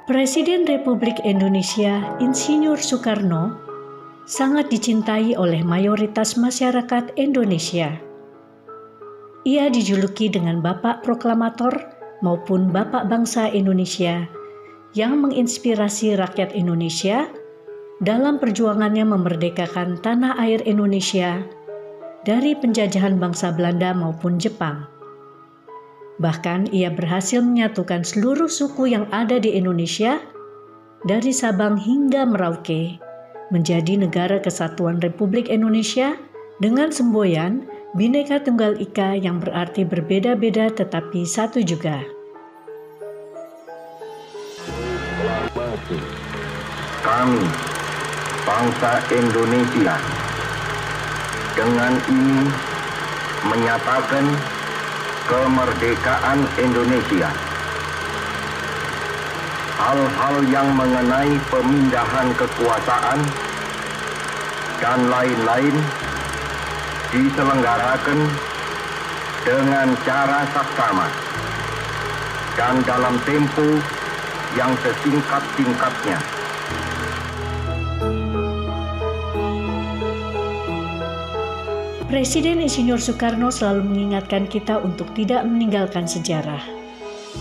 Presiden Republik Indonesia Insinyur Soekarno sangat dicintai oleh mayoritas masyarakat Indonesia. Ia dijuluki dengan Bapak Proklamator maupun Bapak Bangsa Indonesia yang menginspirasi rakyat Indonesia dalam perjuangannya memerdekakan tanah air Indonesia dari penjajahan bangsa Belanda maupun Jepang. Bahkan ia berhasil menyatukan seluruh suku yang ada di Indonesia dari Sabang hingga Merauke menjadi Negara Kesatuan Republik Indonesia dengan semboyan Bhinneka Tunggal Ika yang berarti berbeda-beda tetapi satu juga. Kami, bangsa Indonesia, dengan ini menyatakan kemerdekaan Indonesia. Hal-hal yang mengenai pemindahan kekuasaan dan lain-lain diselenggarakan dengan cara saksama dan dalam tempo yang sesingkat-singkatnya. Presiden Insinyur Soekarno selalu mengingatkan kita untuk tidak meninggalkan sejarah.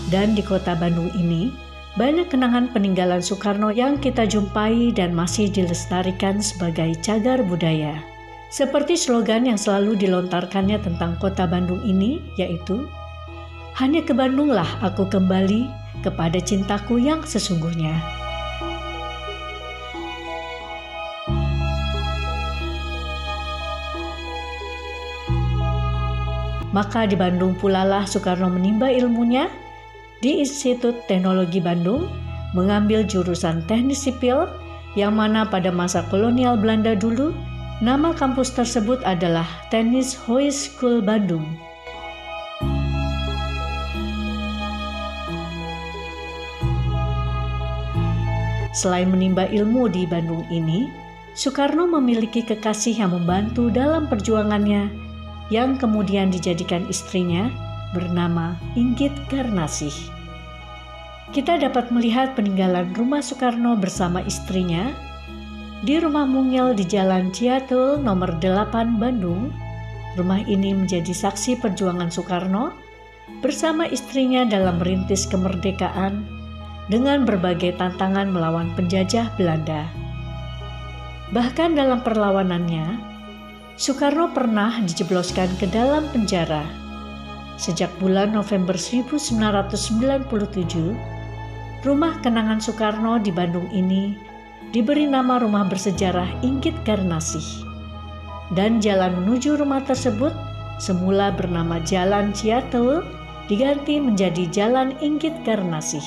Dan di kota Bandung ini, banyak kenangan peninggalan Soekarno yang kita jumpai dan masih dilestarikan sebagai cagar budaya. Seperti slogan yang selalu dilontarkannya tentang kota Bandung ini, yaitu, "Hanya ke Bandunglah aku kembali kepada cintaku yang sesungguhnya." Maka di Bandung pulalah Soekarno menimba ilmunya di Institut Teknologi Bandung, mengambil jurusan Teknik Sipil, yang mana pada masa kolonial Belanda dulu, nama kampus tersebut adalah Teknik Hogeschool Bandung. Selain menimba ilmu di Bandung ini, Soekarno memiliki kekasih yang membantu dalam perjuangannya, yang kemudian dijadikan istrinya bernama Inggit Garnasih. Kita dapat melihat peninggalan rumah Soekarno bersama istrinya di Rumah Mungil di Jalan Ciatul nomor 8 Bandung. Rumah ini menjadi saksi perjuangan Soekarno bersama istrinya dalam merintis kemerdekaan dengan berbagai tantangan melawan penjajah Belanda. Bahkan dalam perlawanannya, Soekarno pernah dijebloskan ke dalam penjara. Sejak bulan November 1997, rumah kenangan Soekarno di Bandung ini diberi nama Rumah Bersejarah Inggit Garnasih. Dan jalan menuju rumah tersebut semula bernama Jalan Ciatul diganti menjadi Jalan Inggit Garnasih.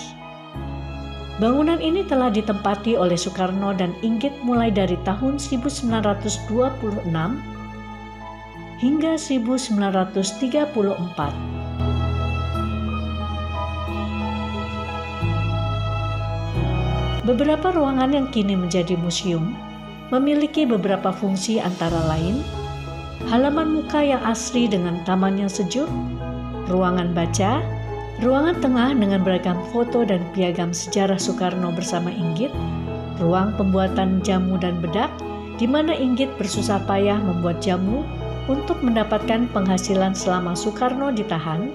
Bangunan ini telah ditempati oleh Soekarno dan Inggit mulai dari tahun 1926 hingga 1934. Beberapa ruangan yang kini menjadi museum memiliki beberapa fungsi antara lain halaman muka yang asri dengan taman yang sejuk, ruangan baca, ruangan tengah dengan beragam foto dan piagam sejarah Soekarno bersama Inggit, ruang pembuatan jamu dan bedak, di mana Inggit bersusah payah membuat jamu untuk mendapatkan penghasilan selama Soekarno ditahan,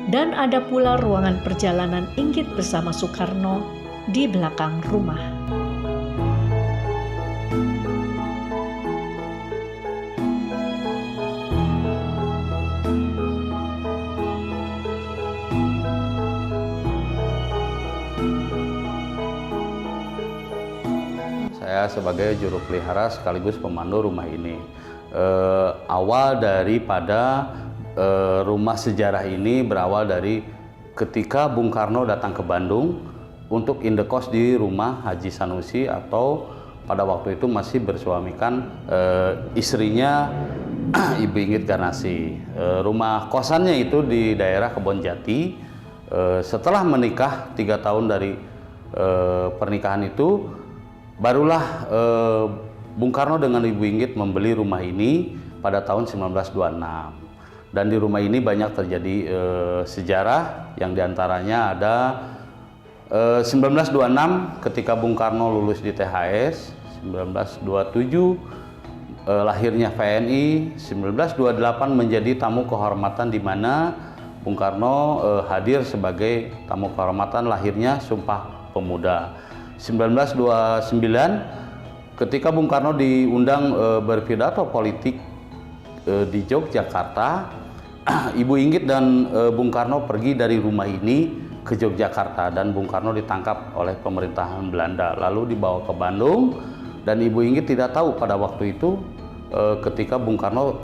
dan ada pula ruangan perjalanan Inggit bersama Soekarno di belakang rumah. Saya sebagai juru pelihara sekaligus pemandu rumah ini. Awal daripada rumah sejarah ini berawal dari ketika Bung Karno datang ke Bandung untuk indekos di rumah Haji Sanusi, atau pada waktu itu masih bersuamikan istrinya Ibu Inggit Garnasih. Rumah kosannya itu di daerah Kebonjati. Setelah menikah 3 tahun dari pernikahan itu, barulah Bung Karno dengan Ibu Inggit membeli rumah ini pada tahun 1926. Dan di rumah ini banyak terjadi sejarah, yang diantaranya ada 1926 ketika Bung Karno lulus di THS, 1927 lahirnya VNI, 1928 menjadi tamu kehormatan di mana Bung Karno hadir sebagai tamu kehormatan lahirnya Sumpah Pemuda. 1929 ketika Bung Karno diundang berpidato politik di Yogyakarta, Ibu Inggit dan Bung Karno pergi dari rumah ini ke Yogyakarta dan Bung Karno ditangkap oleh pemerintahan Belanda lalu dibawa ke Bandung, dan Ibu Inggit tidak tahu pada waktu itu ketika Bung Karno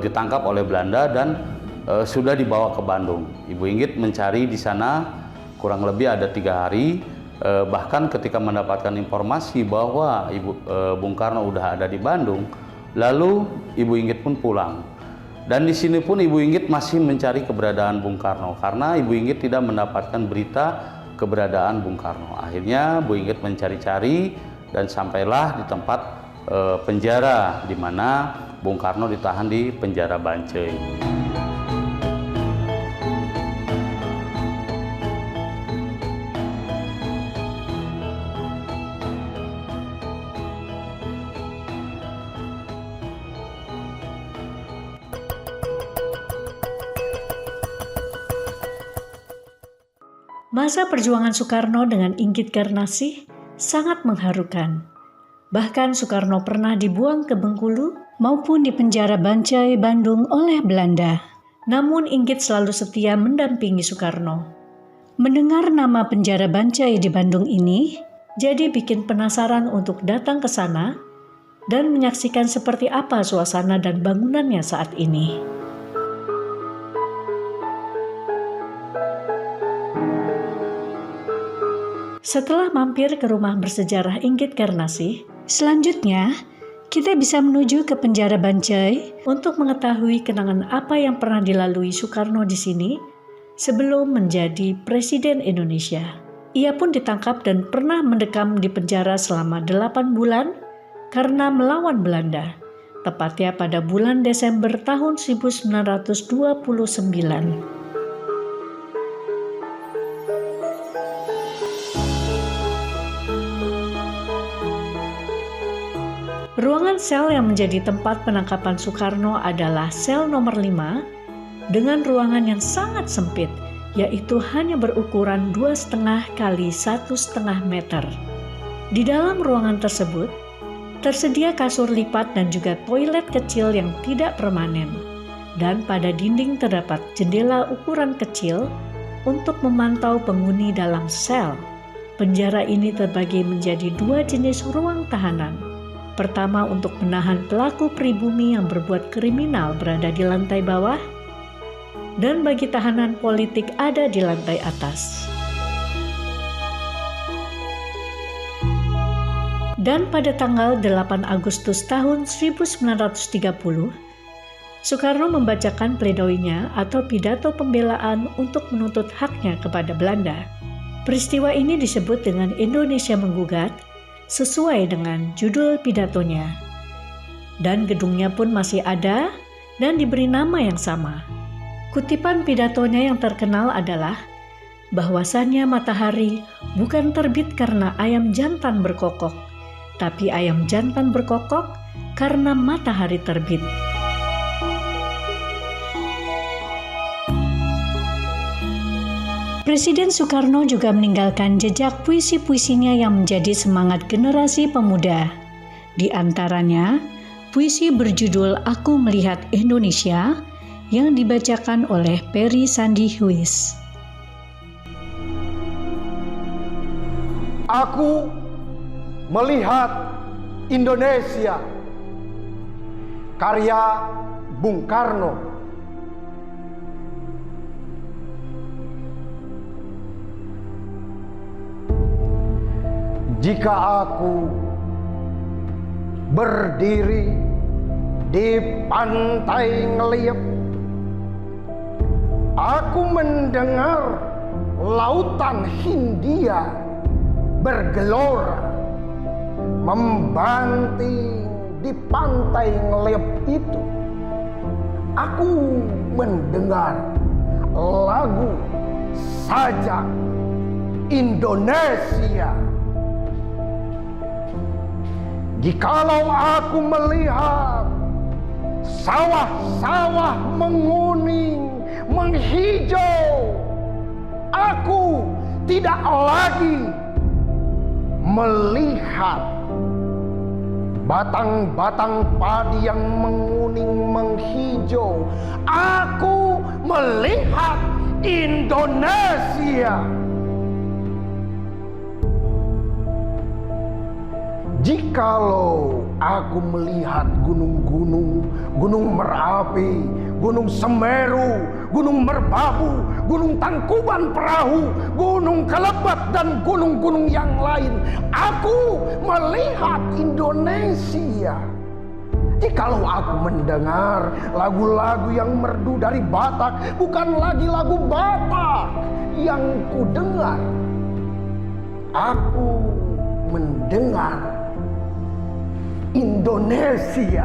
ditangkap oleh Belanda dan sudah dibawa ke Bandung. Ibu Inggit mencari di sana kurang lebih ada 3 hari, bahkan ketika mendapatkan informasi bahwa Bung Karno udah ada di Bandung, lalu Ibu Inggit pun pulang. Dan di sini pun Ibu Inggit masih mencari keberadaan Bung Karno karena Ibu Inggit tidak mendapatkan berita keberadaan Bung Karno. Akhirnya Ibu Inggit mencari-cari dan sampailah di tempat penjara di mana Bung Karno ditahan di penjara Bancai. Masa perjuangan Soekarno dengan Inggit Garnasih sangat mengharukan. Bahkan Soekarno pernah dibuang ke Bengkulu maupun di penjara Bancai, Bandung oleh Belanda. Namun Inggit selalu setia mendampingi Soekarno. Mendengar nama penjara Bancai di Bandung ini, jadi bikin penasaran untuk datang ke sana dan menyaksikan seperti apa suasana dan bangunannya saat ini. Setelah mampir ke rumah bersejarah Inggit Garnasih, selanjutnya kita bisa menuju ke penjara Bancai untuk mengetahui kenangan apa yang pernah dilalui Soekarno di sini sebelum menjadi Presiden Indonesia. Ia pun ditangkap dan pernah mendekam di penjara selama 8 bulan karena melawan Belanda, tepatnya pada bulan Desember tahun 1929. Ruangan sel yang menjadi tempat penangkapan Soekarno adalah sel nomor 5 dengan ruangan yang sangat sempit, yaitu hanya berukuran 2,5 kali 1,5 meter. Di dalam ruangan tersebut, tersedia kasur lipat dan juga toilet kecil yang tidak permanen. Dan pada dinding terdapat jendela ukuran kecil untuk memantau penghuni dalam sel. Penjara ini terbagi menjadi 2 jenis ruang tahanan. Pertama untuk menahan pelaku pribumi yang berbuat kriminal berada di lantai bawah, dan bagi tahanan politik ada di lantai atas. Dan pada tanggal 8 Agustus tahun 1930, Soekarno membacakan pledoinya atau pidato pembelaan untuk menuntut haknya kepada Belanda. Peristiwa ini disebut dengan Indonesia Menggugat, sesuai dengan judul pidatonya. Dan gedungnya pun masih ada dan diberi nama yang sama. Kutipan pidatonya yang terkenal adalah bahwasannya matahari bukan terbit karena ayam jantan berkokok, tapi ayam jantan berkokok karena matahari terbit. Presiden Soekarno juga meninggalkan jejak puisi-puisinya yang menjadi semangat generasi pemuda. Di antaranya, puisi berjudul Aku Melihat Indonesia yang dibacakan oleh Peri Sandi Huis. Aku melihat Indonesia, karya Bung Karno. Jika aku berdiri di pantai Ngeliep, aku mendengar lautan Hindia bergelora membanting di pantai Ngeliep itu. Aku mendengar lagu sajak Indonesia. Jikalau aku melihat sawah-sawah menguning, menghijau, aku tidak lagi melihat batang-batang padi yang menguning, menghijau. Aku melihat Indonesia. Jikalau aku melihat gunung-gunung, Gunung Merapi, Gunung Semeru, Gunung Merbabu, Gunung Tangkuban Perahu, Gunung Kelebak, dan gunung-gunung yang lain, aku melihat Indonesia. Jikalau aku mendengar lagu-lagu yang merdu dari Batak, bukan lagi lagu Batak yang kudengar, aku mendengar Indonesia.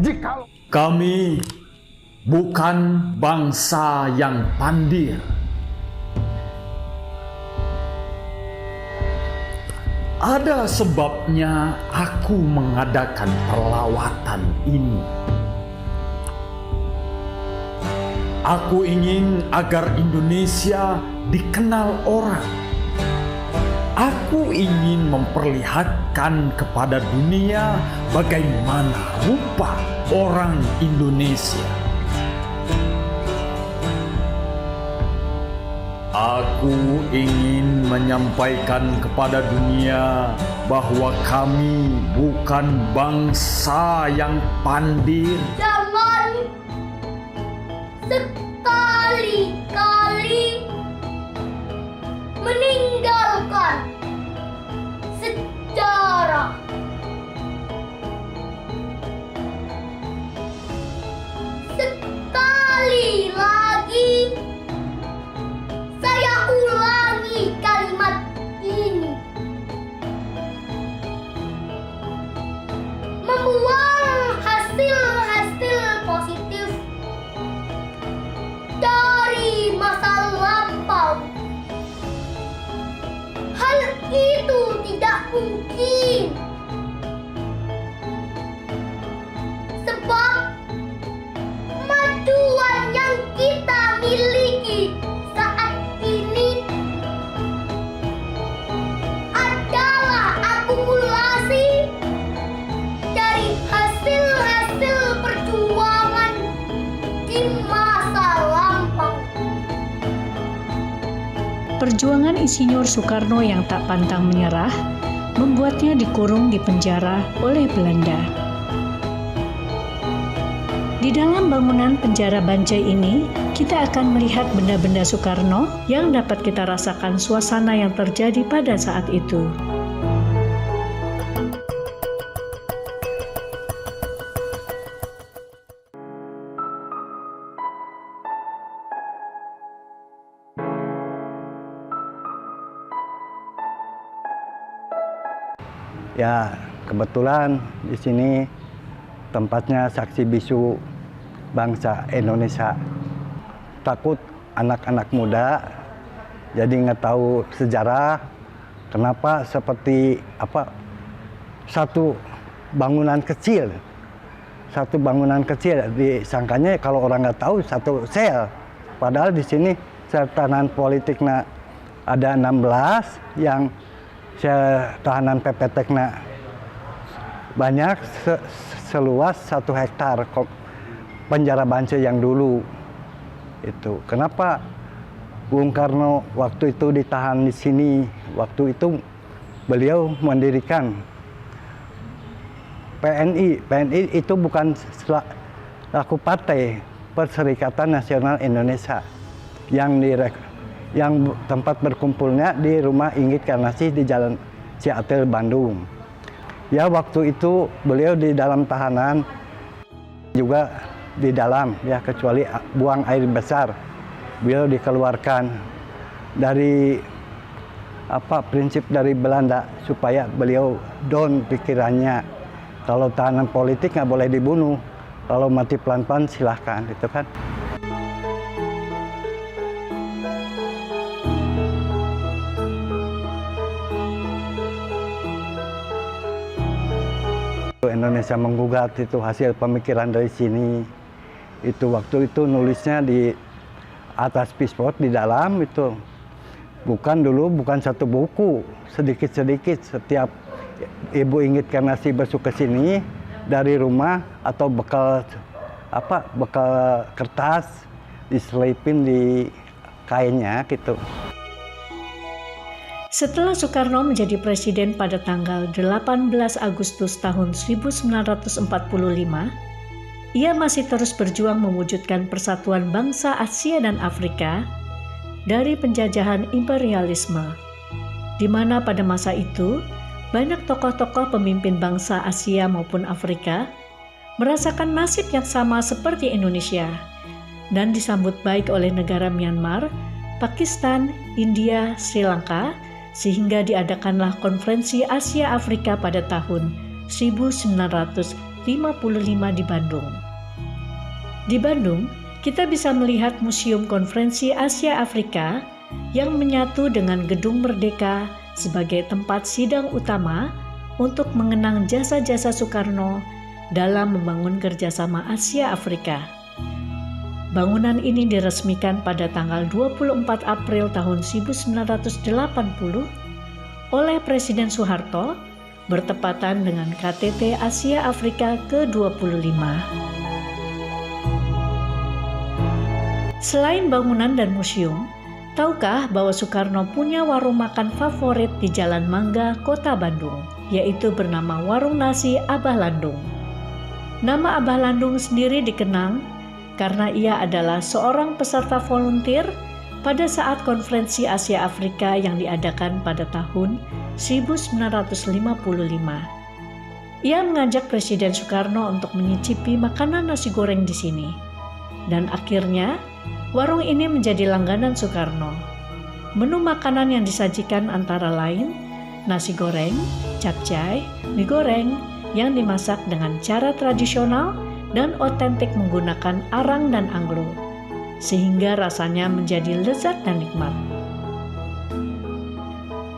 Jikalau kami bukan bangsa yang pandir. Ada sebabnya aku mengadakan perlawatan ini. Aku ingin agar Indonesia dikenal orang. Aku ingin memperlihatkan kepada dunia bagaimana rupa orang Indonesia. Aku ingin menyampaikan kepada dunia bahwa kami bukan bangsa yang pandir. Jangan sekali-kali meninggalkan sejarah. Sekali lagi saya ulangi kalimat ini. Membuang hasil-hasil positif dari masa lampau. Hal itu tidak mungkin. Sebab kemajuan yang kita miliki saat ini adalah akumulasi dari hasil-hasil perjuangan di masa lampau. Perjuangan Insinyur Soekarno yang tak pantang menyerah membuatnya dikurung di penjara oleh Belanda. Di dalam bangunan penjara Banjai ini, kita akan melihat benda-benda Soekarno yang dapat kita rasakan suasana yang terjadi pada saat itu. Ya, kebetulan di sini tempatnya saksi bisu bangsa Indonesia. Takut anak-anak muda jadi nggak tahu sejarah, kenapa seperti apa satu bangunan kecil disangkanya kalau orang nggak tahu satu sel, padahal di sini tahanan politiknya ada 16 yang tahanan PPT-nya banyak seluas 1 hektar penjara Banjai yang dulu itu. Kenapa Bung Karno waktu itu ditahan di sini? Waktu itu beliau mendirikan PNI. PNI itu bukan laku partai, Perserikatan Nasional Indonesia, yang tempat berkumpulnya di rumah Inggit Karnasih di Jalan Ciatel, Bandung. Ya, waktu itu beliau di dalam tahanan juga di dalam, ya, kecuali buang air besar. Beliau dikeluarkan dari prinsip dari Belanda supaya beliau down pikirannya. Kalau tahanan politik nggak boleh dibunuh, kalau mati pelan-pelan silahkan, gitu kan. Indonesia menggugat itu hasil pemikiran dari sini. Itu waktu itu nulisnya di atas pispot di dalam itu. Bukan satu buku, sedikit-sedikit setiap ibu Inggit Karnasi besok ke sini dari rumah atau bekal kertas diselipin di kainnya gitu. Setelah Soekarno menjadi presiden pada tanggal 18 Agustus tahun 1945, ia masih terus berjuang mewujudkan persatuan bangsa Asia dan Afrika dari penjajahan imperialisme, di mana pada masa itu banyak tokoh-tokoh pemimpin bangsa Asia maupun Afrika merasakan nasib yang sama seperti Indonesia dan disambut baik oleh negara Myanmar, Pakistan, India, Sri Lanka, sehingga diadakanlah Konferensi Asia Afrika pada tahun 1955 di Bandung. Di Bandung, kita bisa melihat Museum Konferensi Asia Afrika yang menyatu dengan Gedung Merdeka sebagai tempat sidang utama untuk mengenang jasa-jasa Soekarno dalam membangun kerjasama Asia Afrika. Bangunan ini diresmikan pada tanggal 24 April tahun 1980 oleh Presiden Soeharto bertepatan dengan KTT Asia Afrika ke-25. Selain bangunan dan museum, tahukah bahwa Soekarno punya warung makan favorit di Jalan Mangga, Kota Bandung, yaitu bernama Warung Nasi Abah Landung. Nama Abah Landung sendiri dikenang karena ia adalah seorang peserta volunteer pada saat Konferensi Asia Afrika yang diadakan pada tahun 1955. Ia mengajak Presiden Soekarno untuk menyicipi makanan nasi goreng di sini. Dan akhirnya, warung ini menjadi langganan Soekarno. Menu makanan yang disajikan antara lain nasi goreng, capcay, mie goreng yang dimasak dengan cara tradisional dan otentik menggunakan arang dan anglo, sehingga rasanya menjadi lezat dan nikmat.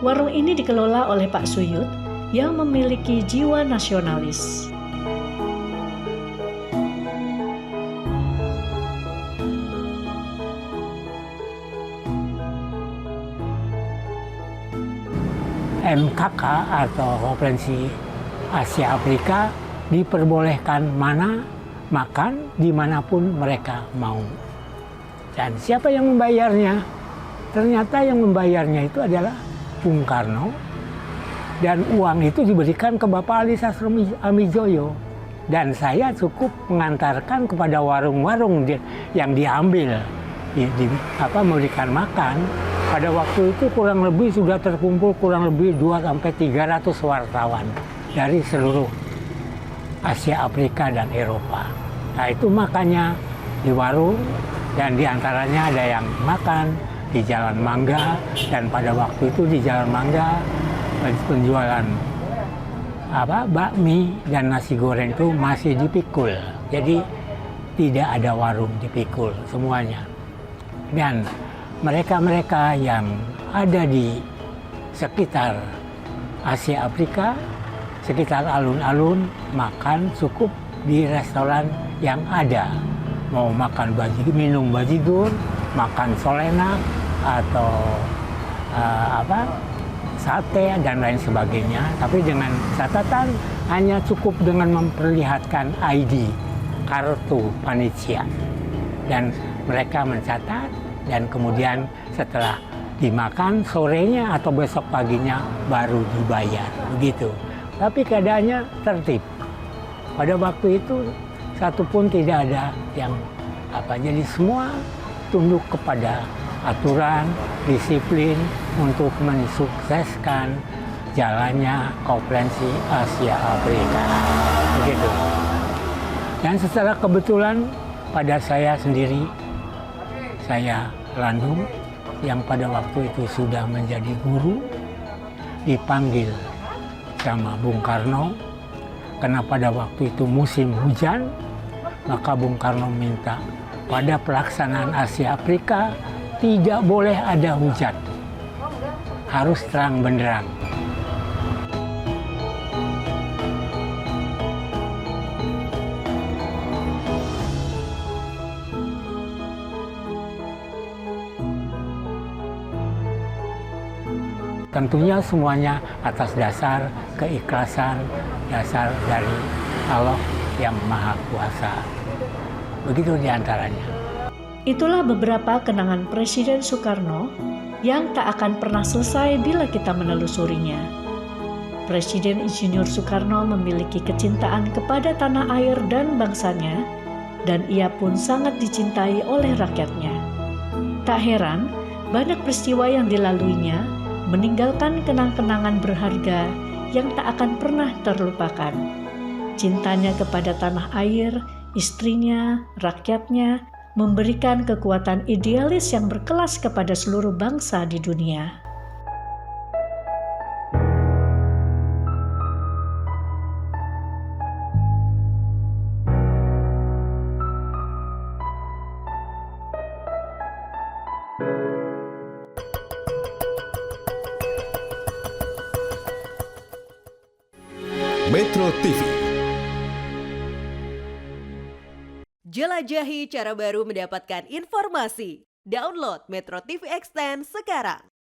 Warung ini dikelola oleh Pak Suyut yang memiliki jiwa nasionalis. MKK atau Konferensi Asia Afrika diperbolehkan makan dimanapun mereka mau. Dan siapa yang membayarnya? Ternyata yang membayarnya itu adalah Bung Karno. Dan uang itu diberikan ke Bapak Ali Sastroamidjojo. Dan saya cukup mengantarkan kepada warung-warung yang diambil, memberikan makan. Pada waktu itu kurang lebih sudah terkumpul kurang lebih 200-300 wartawan dari seluruh Asia Afrika dan Eropa. Nah itu makannya di warung dan diantaranya ada yang makan di Jalan Mangga, dan pada waktu itu di Jalan Mangga penjualan bakmi dan nasi goreng itu masih dipikul. Jadi tidak ada warung dipikul semuanya. Dan mereka-mereka yang ada di sekitar Asia Afrika, sekitar alun-alun, makan cukup di restoran yang ada. Mau makan minum bajigur, makan solenak, atau sate dan lain sebagainya. Tapi dengan catatan hanya cukup dengan memperlihatkan ID, kartu panitia. Dan mereka mencatat, dan kemudian setelah dimakan sorenya atau besok paginya baru dibayar, begitu. Tapi keadaannya tertib. Pada waktu itu satupun tidak ada yang jadi semua tunduk kepada aturan, disiplin untuk mensukseskan jalannya Konferensi Asia Afrika, begitu. Dan secara kebetulan pada saya sendiri, saya Landung yang pada waktu itu sudah menjadi guru, dipanggil sama Bung Karno karena pada waktu itu musim hujan, maka Bung Karno minta pada pelaksanaan Asia Afrika tidak boleh ada hujan, harus terang benderang. Tentunya semuanya atas dasar keikhlasan, dasar dari Allah yang Maha Kuasa. Begitu diantaranya. Itulah beberapa kenangan Presiden Soekarno yang tak akan pernah selesai bila kita menelusurinya. Presiden Insinyur Soekarno memiliki kecintaan kepada tanah air dan bangsanya, dan ia pun sangat dicintai oleh rakyatnya. Tak heran, banyak peristiwa yang dilaluinya meninggalkan kenang-kenangan berharga yang tak akan pernah terlupakan. Cintanya kepada tanah air, istrinya, rakyatnya, memberikan kekuatan idealis yang berkelas kepada seluruh bangsa di dunia. Metro TV. Jelajahi cara baru mendapatkan informasi. Download Metro TV Extend sekarang.